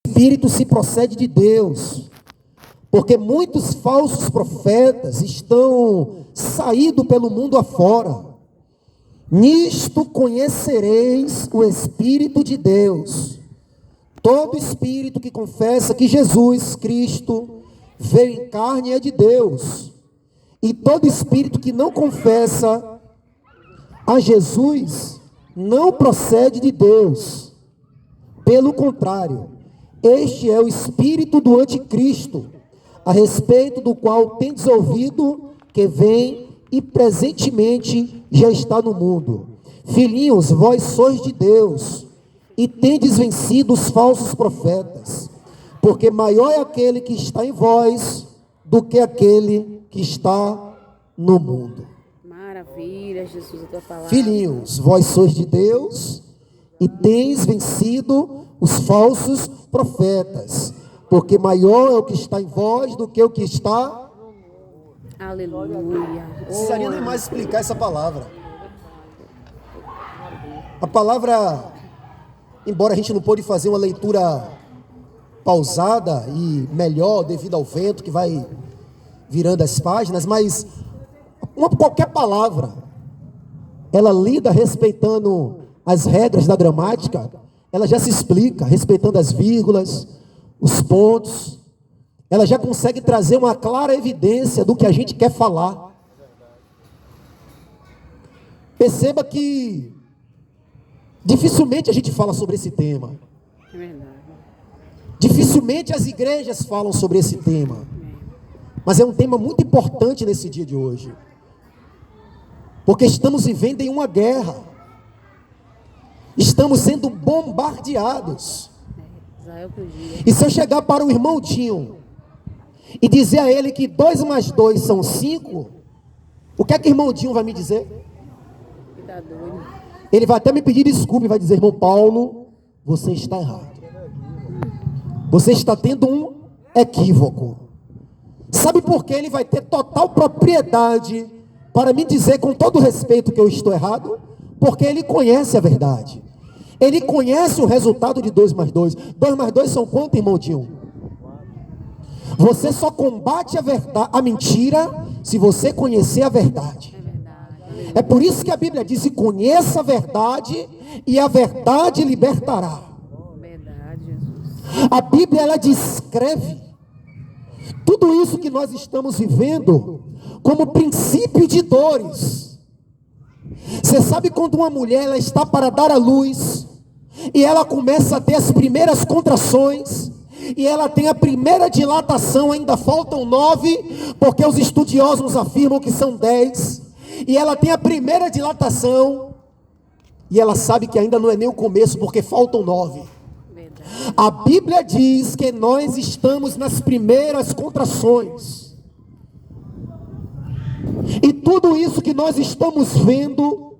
Espírito se procede de Deus, porque muitos falsos profetas estão saídos pelo mundo afora. Nisto conhecereis o Espírito de Deus. Todo espírito que confessa que Jesus Cristo veio em carne é de Deus. E todo espírito que não confessa a Jesus não procede de Deus. Pelo contrário, este é o espírito do anticristo, a respeito do qual tendes ouvido que vem e presentemente já está no mundo. Filhinhos, vós sois de Deus e tendes vencido os falsos profetas, porque maior é aquele que está em vós do que aquele que está no mundo. Maravilha, Jesus, a tua palavra. Filhinhos, vós sois de Deus e tendes vencido os falsos profetas, porque maior é o que está em vós do que o que está. Aleluia. Não precisaria nem mais explicar essa palavra. A palavra, embora a gente não pôde fazer uma leitura pausada e melhor devido ao vento que vai virando as páginas, mas qualquer palavra, ela lida respeitando as regras da gramática, ela já se explica, respeitando as vírgulas, os pontos, ela já consegue trazer uma clara evidência do que a gente quer falar. Perceba que dificilmente a gente fala sobre esse tema. É verdade. Dificilmente as igrejas falam sobre esse tema. Mas é um tema muito importante nesse dia de hoje. Porque estamos vivendo em uma guerra. Estamos sendo bombardeados. E se eu chegar para o irmão Dinho e dizer a ele que 2 mais 2 são 5, o que é que o irmão Dinho vai me dizer? Ele vai até me pedir desculpa e vai dizer: irmão Paulo, você está errado. Você está tendo um equívoco. Sabe por que ele vai ter total propriedade para me dizer com todo respeito que eu estou errado? Porque ele conhece a verdade. Ele conhece o resultado de 2 mais 2. 2 mais 2 são quanto, irmão Dinho? Você só combate a verdade, a mentira, se você conhecer a verdade. É por isso que a Bíblia diz: conheça a verdade e a verdade libertará. A Bíblia, ela descreve tudo isso que nós estamos vivendo como princípio de dores. Você sabe quando uma mulher ela está para dar à luz e ela começa a ter as primeiras contrações e ela tem a primeira dilatação, ainda faltam 9, porque os estudiosos afirmam que são 10, e ela tem a primeira dilatação e ela sabe que ainda não é nem o começo, porque faltam 9. A Bíblia diz que nós estamos nas primeiras contrações. E tudo isso que nós estamos vendo,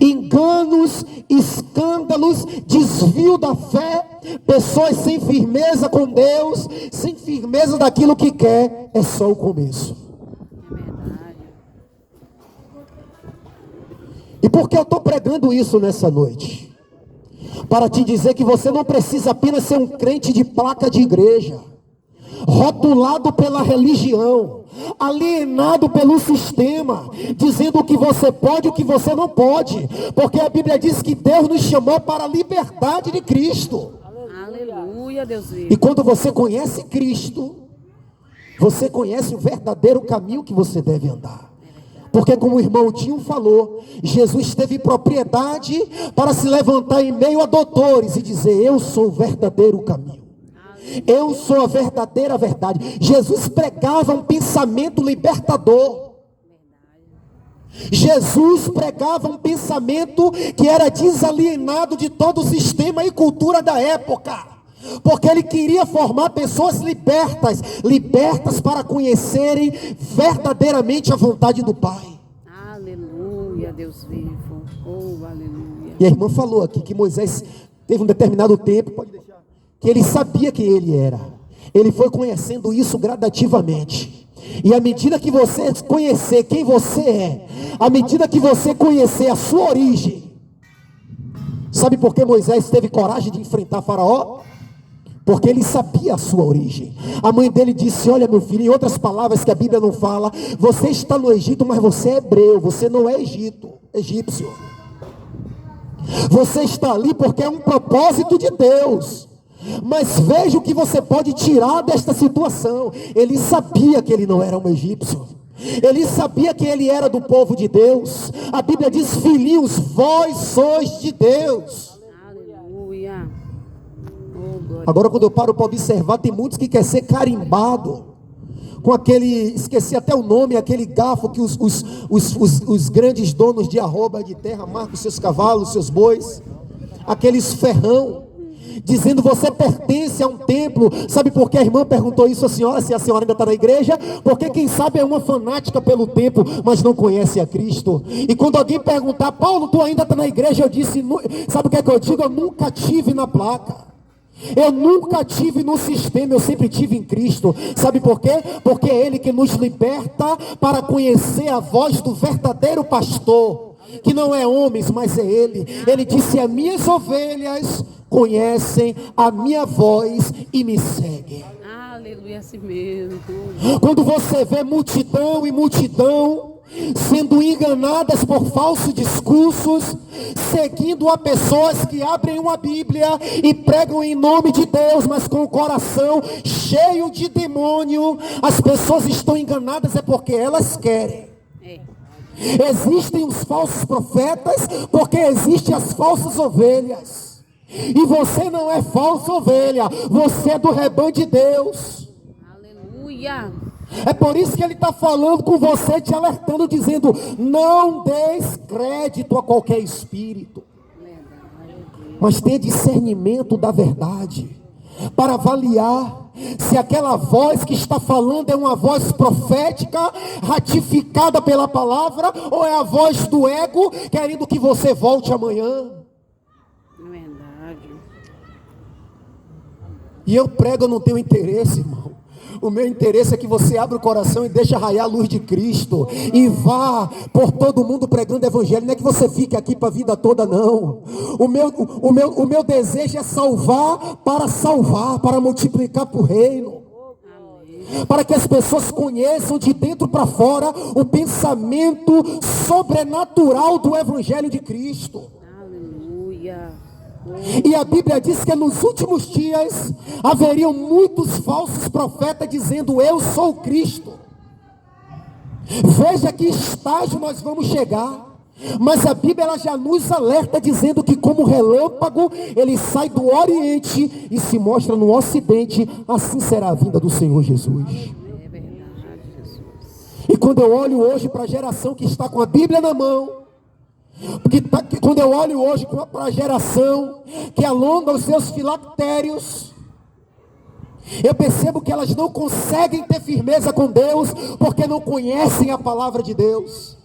enganos, escândalos, desvio da fé, pessoas sem firmeza com Deus, sem firmeza daquilo que quer, é só o começo. E por que eu estou pregando isso nessa noite? Para te dizer que você não precisa apenas ser um crente de placa de igreja, rotulado pela religião, alienado pelo sistema, dizendo o que você pode e o que você não pode, porque a Bíblia diz que Deus nos chamou para a liberdade de Cristo. Aleluia, Deus vivo. E quando você conhece Cristo, você conhece o verdadeiro caminho que você deve andar. Porque como o irmão Dinho falou, Jesus teve propriedade para se levantar em meio a doutores e dizer: eu sou o verdadeiro caminho. Eu sou a verdadeira verdade. Jesus pregava um pensamento libertador. Jesus pregava um pensamento que era desalienado de todo o sistema e cultura da época. Porque ele queria formar pessoas libertas, libertas para conhecerem verdadeiramente a vontade do Pai. Aleluia, Deus vivo. Oh, aleluia. E a irmã falou aqui que Moisés teve um determinado tempo, pode deixar, que ele sabia quem ele era. Ele foi conhecendo isso gradativamente. E à medida que você conhecer quem você é, à medida que você conhecer a sua origem, sabe por que Moisés teve coragem de enfrentar Faraó? Porque ele sabia a sua origem. A mãe dele disse: olha, meu filho, em outras palavras que a Bíblia não fala, você está no Egito, mas você é hebreu, você não é egípcio. Você está ali porque é um propósito de Deus. Mas veja o que você pode tirar desta situação. Ele sabia que ele não era um egípcio. Ele sabia que ele era do povo de Deus. A Bíblia diz: filhinhos, vós sois de Deus. Aleluia. Oh, glória. Agora, quando eu paro para observar, tem muitos que querem ser carimbado com aquele, esqueci até o nome, aquele garfo que os grandes donos de arroba de terra marcam seus cavalos, seus bois, aqueles ferrão, dizendo: você pertence a um templo. Sabe por que a irmã perguntou isso à senhora, se a senhora ainda está na igreja? Porque quem sabe é uma fanática pelo templo, mas não conhece a Cristo. E quando alguém perguntar: Paulo, tu ainda está na igreja? Eu disse: sabe o que é que eu digo? Eu nunca tive na placa. Eu nunca tive no sistema, eu sempre tive em Cristo. Sabe por quê? Porque é Ele que nos liberta para conhecer a voz do verdadeiro pastor, que não é homens, mas é Ele. Ele disse: as minhas ovelhas conhecem a minha voz e me seguem. Aleluia, assim mesmo. Quando você vê multidão e multidão sendo enganadas por falsos discursos, seguindo a pessoas que abrem uma Bíblia e pregam em nome de Deus, mas com o coração cheio de demônio, as pessoas estão enganadas é porque elas querem. Existem os falsos profetas porque existem as falsas ovelhas. E você não é falsa ovelha, você é do rebanho de Deus. Aleluia. É por isso que ele está falando com você, te alertando, dizendo: não des crédito a qualquer espírito, mas tenha discernimento da verdade, para avaliar se aquela voz que está falando é uma voz profética, ratificada pela palavra, ou é a voz do ego, querendo que você volte amanhã. Verdade. E eu prego, eu não tenho interesse, irmão. O meu interesse é que você abra o coração e deixe raiar a luz de Cristo. E vá por todo mundo pregando o evangelho. Não é que você fique aqui para a vida toda, não. O meu desejo é salvar, para multiplicar para o reino. Para que as pessoas conheçam de dentro para fora o pensamento sobrenatural do evangelho de Cristo. Aleluia. E a Bíblia diz que nos últimos dias haveriam muitos falsos profetas dizendo: eu sou Cristo. Veja que estágio nós vamos chegar. Mas a Bíblia ela já nos alerta dizendo que como relâmpago ele sai do Oriente e se mostra no Ocidente. Assim será a vinda do Senhor Jesus. É verdade, Jesus. E quando eu olho hoje para a geração que está com a Bíblia na mão, porque quando eu olho hoje para a geração que alonga os seus filactérios, eu percebo que elas não conseguem ter firmeza com Deus, porque não conhecem a palavra de Deus.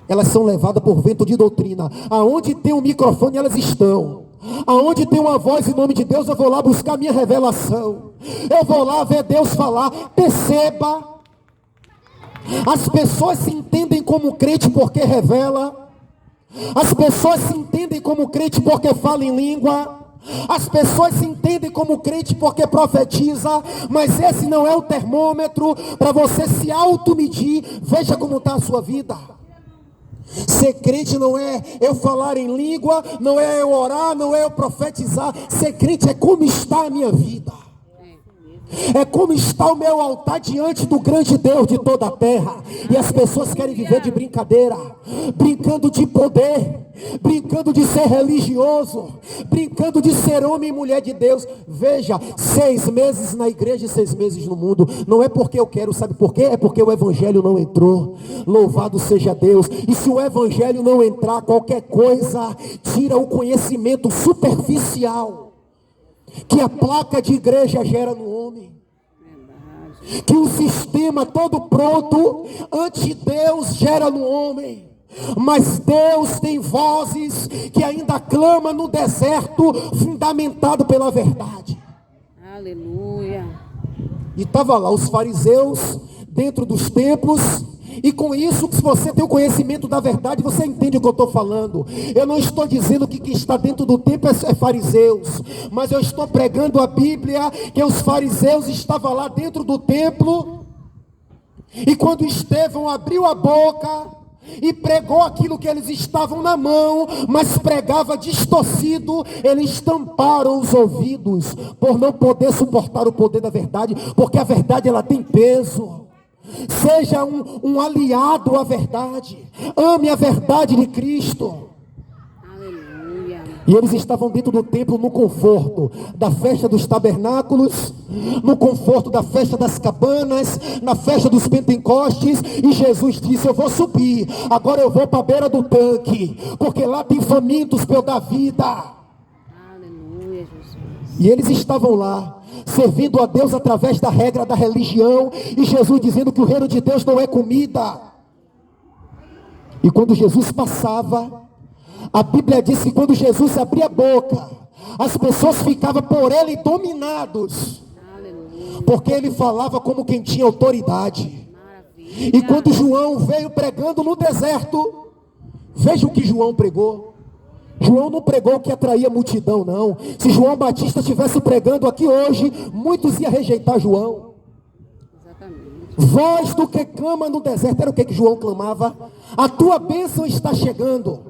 Elas são levadas por vento de doutrina. Aonde tem um microfone elas estão. Aonde tem uma voz em nome de Deus, eu vou lá buscar minha revelação. Eu vou lá ver Deus falar. Perceba. As pessoas se entendem como crente porque revela. As pessoas se entendem como crente porque fala em língua. As pessoas se entendem como crente porque profetiza. Mas esse não é o termômetro para você se automedir. Veja como está a sua vida. Ser crente não é eu falar em língua, não é eu orar, não é eu profetizar. Ser crente é como está a minha vida. É como está o meu altar diante do grande Deus de toda a terra. E as pessoas querem viver de brincadeira, brincando de poder, brincando de ser religioso, brincando de ser homem e mulher de Deus. Veja, 6 meses na igreja e 6 meses no mundo. Não é porque eu quero, sabe por quê? É porque o evangelho não entrou. Louvado seja Deus. E se o evangelho não entrar, qualquer coisa tira o conhecimento superficial que a placa de igreja gera no homem, que o sistema todo pronto ante Deus gera no homem. Mas Deus tem vozes que ainda clama no deserto, fundamentado pela verdade. Aleluia. E estava lá os fariseus dentro dos templos, E com isso, se você tem o conhecimento da verdade, você entende o que eu estou falando. Eu não estou dizendo que quem está dentro do templo é fariseus, mas eu estou pregando a Bíblia, que os fariseus estavam lá dentro do templo, e quando Estevão abriu a boca e pregou aquilo que eles estavam na mão, mas pregava distorcido, eles tamparam os ouvidos, por não poder suportar o poder da verdade, porque a verdade ela tem peso. Seja um aliado à verdade. Ame a verdade de Cristo. Aleluia. E eles estavam dentro do templo no conforto da festa dos tabernáculos, no conforto da festa das cabanas, na festa dos pentecostes. E Jesus disse: eu vou subir, agora eu vou para a beira do tanque, porque lá tem famintos para eu dar vida. Aleluia, Jesus. E eles estavam lá, servindo a Deus através da regra da religião, e Jesus dizendo que o reino de Deus não é comida. E quando Jesus passava, a Bíblia diz que quando Jesus abria a boca, as pessoas ficavam por ele dominados, Aleluia. porque ele falava como quem tinha autoridade. Maravilha. E quando João veio pregando no deserto, veja o que João pregou. João não pregou que atraía multidão, não. Se João Batista estivesse pregando aqui hoje, muitos iam rejeitar João. Exatamente. Voz do que clama no deserto. Era o que João clamava? A tua bênção está chegando.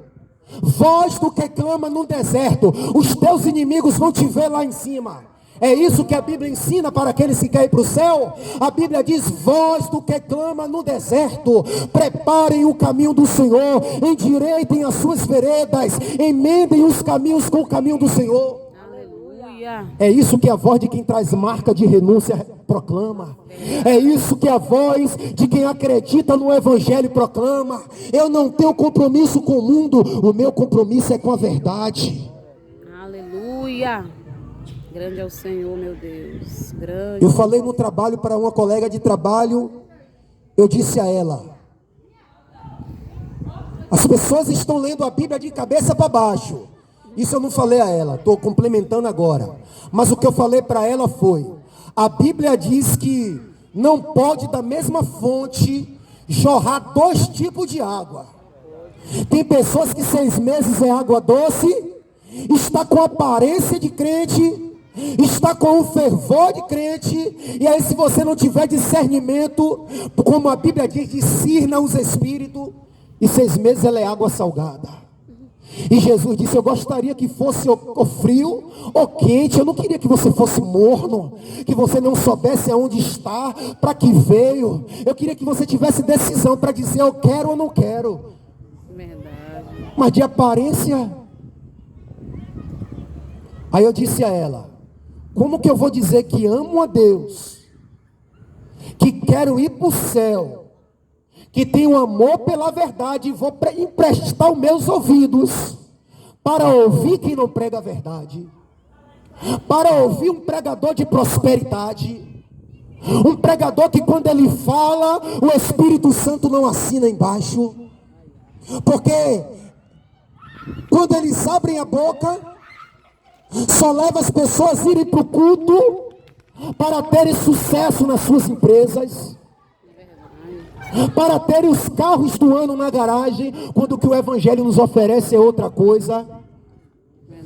Voz do que clama no deserto. Os teus inimigos vão te ver lá em cima. É isso que a Bíblia ensina para aqueles que querem para o céu. A Bíblia diz: voz do que clama no deserto, preparem o caminho do Senhor, endireitem as suas veredas, emendem os caminhos com o caminho do Senhor. Aleluia. É isso que a voz de quem traz marca de renúncia proclama. É isso que a voz de quem acredita no Evangelho proclama. Eu não tenho compromisso com o mundo, o meu compromisso é com a verdade. Aleluia. Grande é o Senhor, meu Deus. Grande. Eu falei no trabalho para uma colega de trabalho, eu disse a ela: as pessoas estão lendo a Bíblia de cabeça para baixo. Isso eu não falei a ela, estou complementando agora. Mas o que eu falei para ela foi: a Bíblia diz que não pode da mesma fonte jorrar dois tipos de água. Tem pessoas que 6 meses é água doce, está com aparência de crente, está com o fervor de crente, e aí se você não tiver discernimento, como a Bíblia diz, discirna os espíritos, e 6 meses ela é água salgada. E Jesus disse: eu gostaria que fosse ou frio ou quente, eu não queria que você fosse morno, que você não soubesse aonde está, para que veio. Eu queria que você tivesse decisão para dizer: eu quero ou não quero. Verdade. Mas de aparência. Aí eu disse a ela: como que eu vou dizer que amo a Deus, que quero ir para o céu, que tenho amor pela verdade, e vou emprestar os meus ouvidos para ouvir quem não prega a verdade, para ouvir um pregador de prosperidade, um pregador que quando ele fala, o Espírito Santo não assina embaixo, porque quando eles abrem a boca, só leva as pessoas a irem para o culto para terem sucesso nas suas empresas, para terem os carros do ano na garagem, quando o que o Evangelho nos oferece é outra coisa.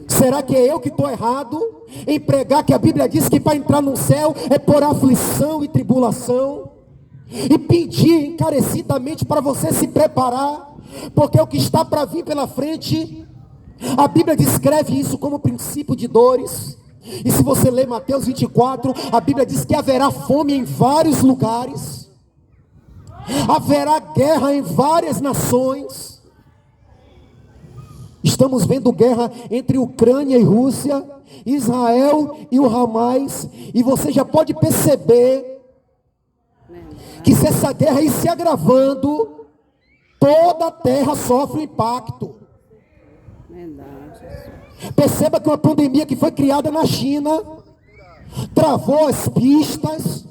Será que é eu que estou errado em pregar que a Bíblia diz que para entrar no céu é por aflição e tribulação? E pedir encarecidamente para você se preparar, porque o que está para vir pela frente, a Bíblia descreve isso como princípio de dores. E se você ler Mateus 24, a Bíblia diz que haverá fome em vários lugares, haverá guerra em várias nações. Estamos vendo guerra entre Ucrânia e Rússia, Israel e o Hamas, e você já pode perceber que se essa guerra ir se agravando, toda a terra sofre impacto. Perceba que uma pandemia que foi criada na China travou as pistas,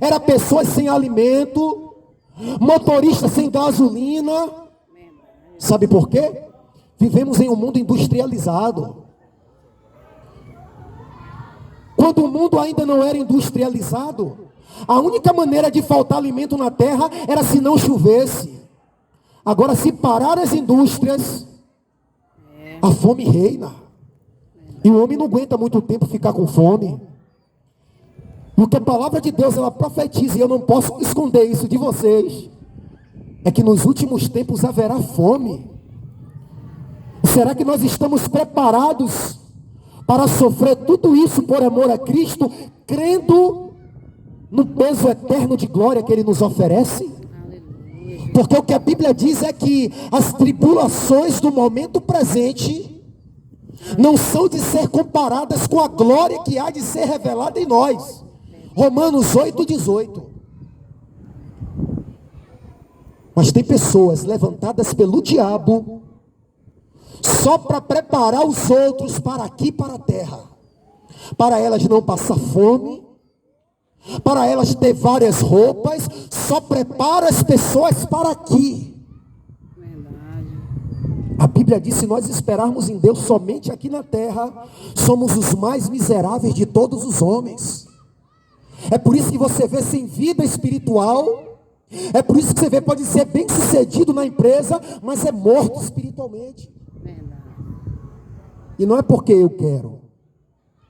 era pessoas sem alimento, motoristas sem gasolina. Sabe por quê? Vivemos em um mundo industrializado. Quando o mundo ainda não era industrializado, A única maneira de faltar alimento na terra era se não chovesse. Agora, se parar as indústrias, a fome reina. E o homem não aguenta muito tempo ficar com fome. Porque a palavra de Deus, ela profetiza, e eu não posso esconder isso de vocês, é que nos últimos tempos haverá fome. Será que nós estamos preparados para sofrer tudo isso por amor a Cristo, crendo no peso eterno de glória que Ele nos oferece? Porque o que a Bíblia diz é que as tribulações do momento presente não são de ser comparadas com a glória que há de ser revelada em nós. Romanos 8:18. Mas tem pessoas levantadas pelo diabo só para preparar os outros para aqui, para a terra, para elas não passar fome, para elas ter várias roupas, só prepara as pessoas para aqui. A Bíblia diz: se nós esperarmos em Deus somente aqui na terra, somos os mais miseráveis de todos os homens. É por isso que você vê sem vida espiritual, é por isso que você vê, pode ser bem sucedido na empresa, mas é morto espiritualmente. E não é porque eu quero,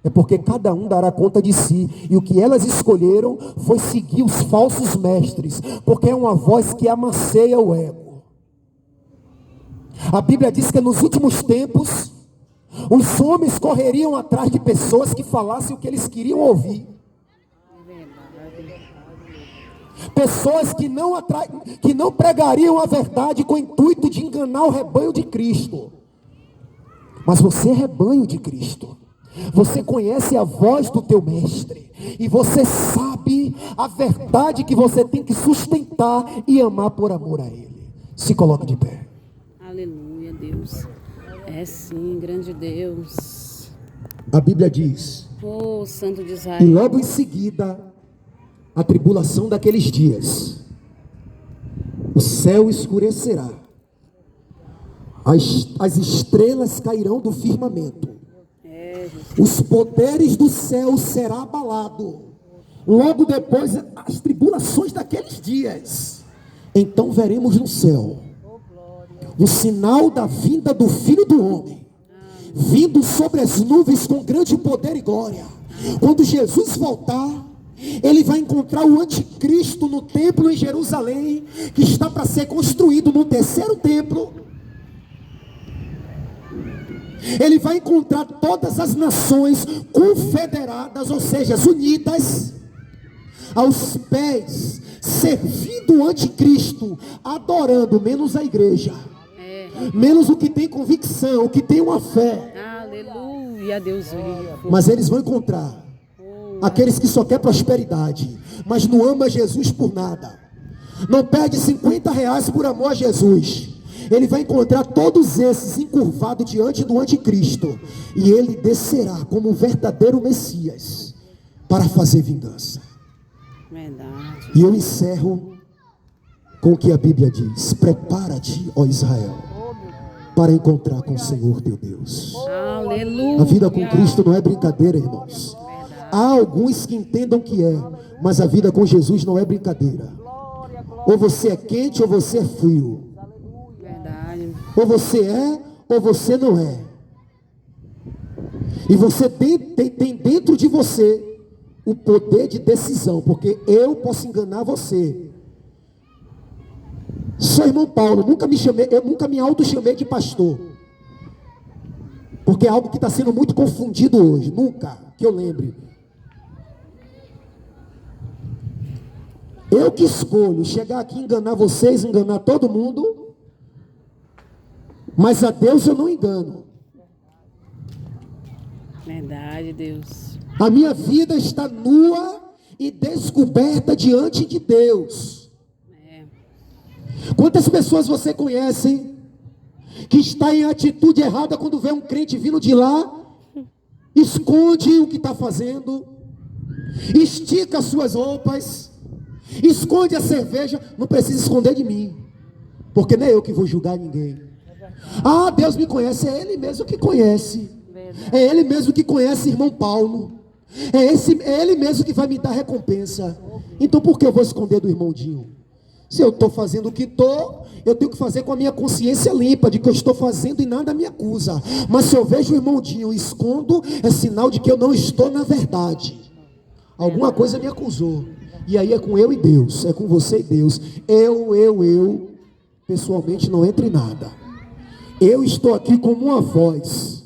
é porque cada um dará conta de si. E o que elas escolheram foi seguir os falsos mestres, porque é uma voz que amasseia o ego. A Bíblia diz que nos últimos tempos, os homens correriam atrás de pessoas que falassem o que eles queriam ouvir. Pessoas que não pregariam a verdade com o intuito de enganar o rebanho de Cristo. Mas você é rebanho de Cristo. Você conhece a voz do teu mestre. E você sabe a verdade que você tem que sustentar e amar por amor a Ele. Se coloque de pé. Aleluia, Deus. É sim, grande Deus. A Bíblia diz: Oh, Santo de Israel. e logo em seguida, a tribulação daqueles dias, o céu escurecerá, as estrelas cairão do firmamento, os poderes do céu serão abalados. Logo depois, as tribulações daqueles dias, então veremos no céu o sinal da vinda do Filho do Homem, vindo sobre as nuvens com grande poder e glória. Quando Jesus voltar, Ele vai encontrar o anticristo no templo em Jerusalém, que está para ser construído no terceiro templo. Ele vai encontrar todas as nações confederadas, ou seja, unidas, aos pés, servindo o anticristo, adorando, menos a igreja, menos o que tem convicção, o que tem uma fé. Aleluia, Deus vivo. Mas eles vão encontrar aqueles que só querem prosperidade, mas não ama Jesus por nada, não perde R$50 por amor a Jesus. Ele vai encontrar todos esses encurvados diante do anticristo, e ele descerá como um verdadeiro Messias para fazer vingança. Verdade. E eu encerro com o que a Bíblia diz: prepara-te, ó Israel, para encontrar com o Senhor teu Deus. Aleluia. A vida com Cristo não é brincadeira, irmãos. Há alguns que entendam que é, mas a vida com Jesus não é brincadeira. Ou você é quente ou você é frio. Verdade. Ou você é ou você não é. E você tem dentro de você o poder de decisão, porque eu posso enganar você. Sou irmão Paulo, eu nunca me auto-chamei de pastor, porque é algo que está sendo muito confundido hoje. Nunca, que eu lembre. Eu que escolho chegar aqui e enganar vocês, enganar todo mundo, mas a Deus eu não engano. Verdade, Deus. A minha vida está nua e descoberta diante de Deus. Quantas pessoas você conhece que está em atitude errada quando vê um crente vindo de lá, esconde o que está fazendo, estica as suas roupas, esconde a cerveja? Não precisa esconder de mim, porque não é eu que vou julgar ninguém. Ah, Deus me conhece. É Ele mesmo que conhece. É Ele mesmo que conhece irmão Paulo. É Ele mesmo que vai me dar recompensa. Então por que eu vou esconder do irmão Dinho? Se eu estou fazendo o que estou, eu tenho que fazer com a minha consciência limpa de que eu estou fazendo e nada me acusa. Mas se eu vejo o irmão Dinho e escondo, é sinal de que eu não estou na verdade. Alguma coisa me acusou. E aí é com eu e Deus, é com você e Deus. Eu, pessoalmente não entro em nada. Eu estou aqui como uma voz.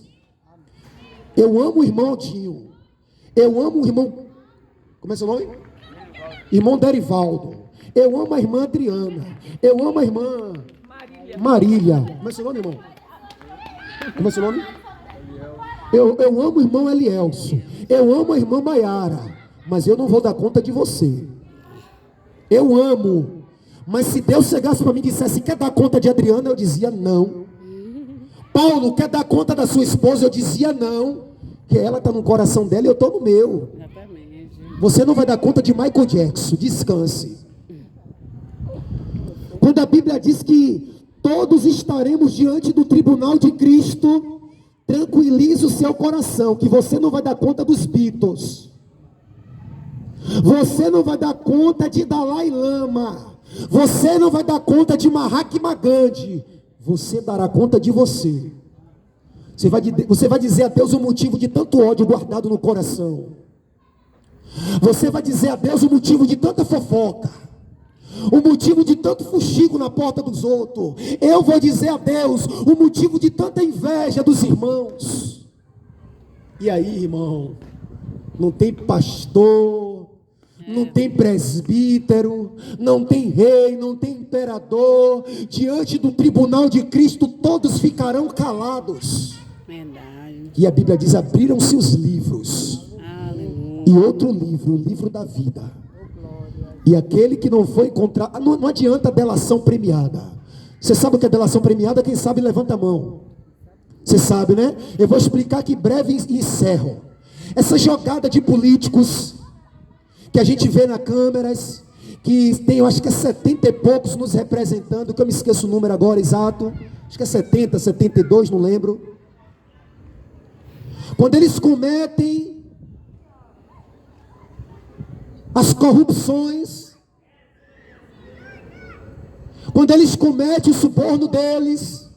Eu amo o irmão Dinho. Eu amo o irmão... Como é seu nome? Irmão Derivaldo. Eu amo a irmã Adriana. Eu amo a irmã Marília. Como é seu nome, irmão? Como é seu nome? Eu amo o irmão Elielso. Eu amo a irmã Maiara. Mas eu não vou dar conta de você. Eu amo. Mas se Deus chegasse para mim e dissesse, quer dar conta de Adriana? Eu dizia não. Paulo, quer dar conta da sua esposa? Eu dizia não. Que ela está no coração dela e eu estou no meu. Você não vai dar conta de Michael Jackson. Descanse. Quando a Bíblia diz que todos estaremos diante do tribunal de Cristo, tranquilize o seu coração, que você não vai dar conta dos Beatles. Você não vai dar conta de Dalai Lama. Você não vai dar conta de Mahatma Gandhi. Você dará conta de você. Você vai dizer a Deus o motivo de tanto ódio guardado no coração. Você vai dizer a Deus o motivo de tanta fofoca. O motivo de tanto fuxico na porta dos outros. Eu vou dizer a Deus o motivo de tanta inveja dos irmãos. E aí, irmão, não tem pastor, não tem presbítero, não tem rei, não tem imperador. Diante do tribunal de Cristo todos ficarão calados. Verdade. E a Bíblia diz, abriram-se os livros. Aleluia. E outro livro, o livro da vida. E aquele que não foi encontrado, não adianta delação premiada. Você sabe o que é delação premiada? Quem sabe levanta a mão. Você sabe, né? Eu vou explicar aqui breve e encerro. Essa jogada de políticos que a gente vê nas câmeras, que tem, eu acho que é 70 e poucos nos representando, que eu me esqueço o número agora exato, acho que é 70, 72, não lembro. Quando eles cometem as corrupções, quando eles cometem o suborno deles,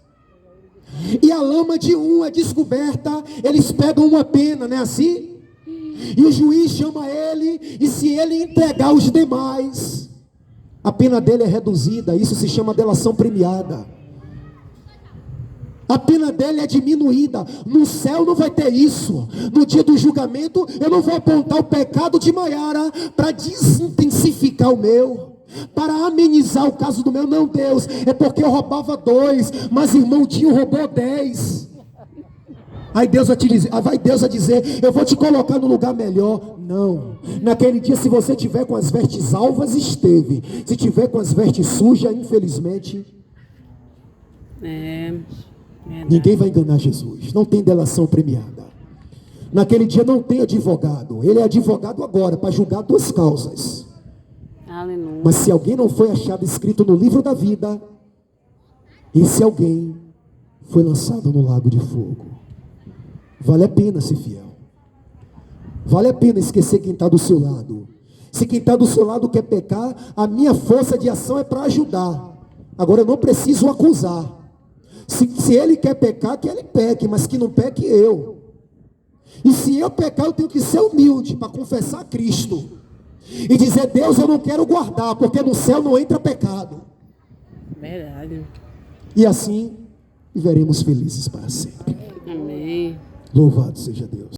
e a lama de um é descoberta, eles pegam uma pena, não é assim? E o juiz chama ele, e se ele entregar os demais, a pena dele é reduzida. Isso se chama delação premiada. A pena dele é diminuída. No céu não vai ter isso. No dia do julgamento, eu não vou apontar o pecado de Maiara para desintensificar o meu, para amenizar o caso do meu. Não, Deus, é porque eu roubava 2, mas irmão Dinho roubou 10. Aí Deus vai dizer, eu vou te colocar no lugar melhor. Não. Naquele dia, se você tiver com as vestes alvas, esteve. Se tiver com as vestes sujas, infelizmente, ninguém vai enganar Jesus. Não tem delação premiada. Naquele dia não tem advogado. Ele é advogado agora para julgar 2 causas. Aleluia. Mas se alguém não foi achado escrito no livro da vida, esse alguém foi lançado no lago de fogo. Vale a pena ser fiel. Vale a pena esquecer quem está do seu lado. Se quem está do seu lado quer pecar, a minha força de ação é para ajudar. Agora eu não preciso acusar. Se ele quer pecar, que ele peque, mas que não peque eu. E se eu pecar, eu tenho que ser humilde para confessar a Cristo. E dizer, Deus, eu não quero guardar, porque no céu não entra pecado. Verdade. E assim, viveremos felizes para sempre. Amém. Louvado seja Deus.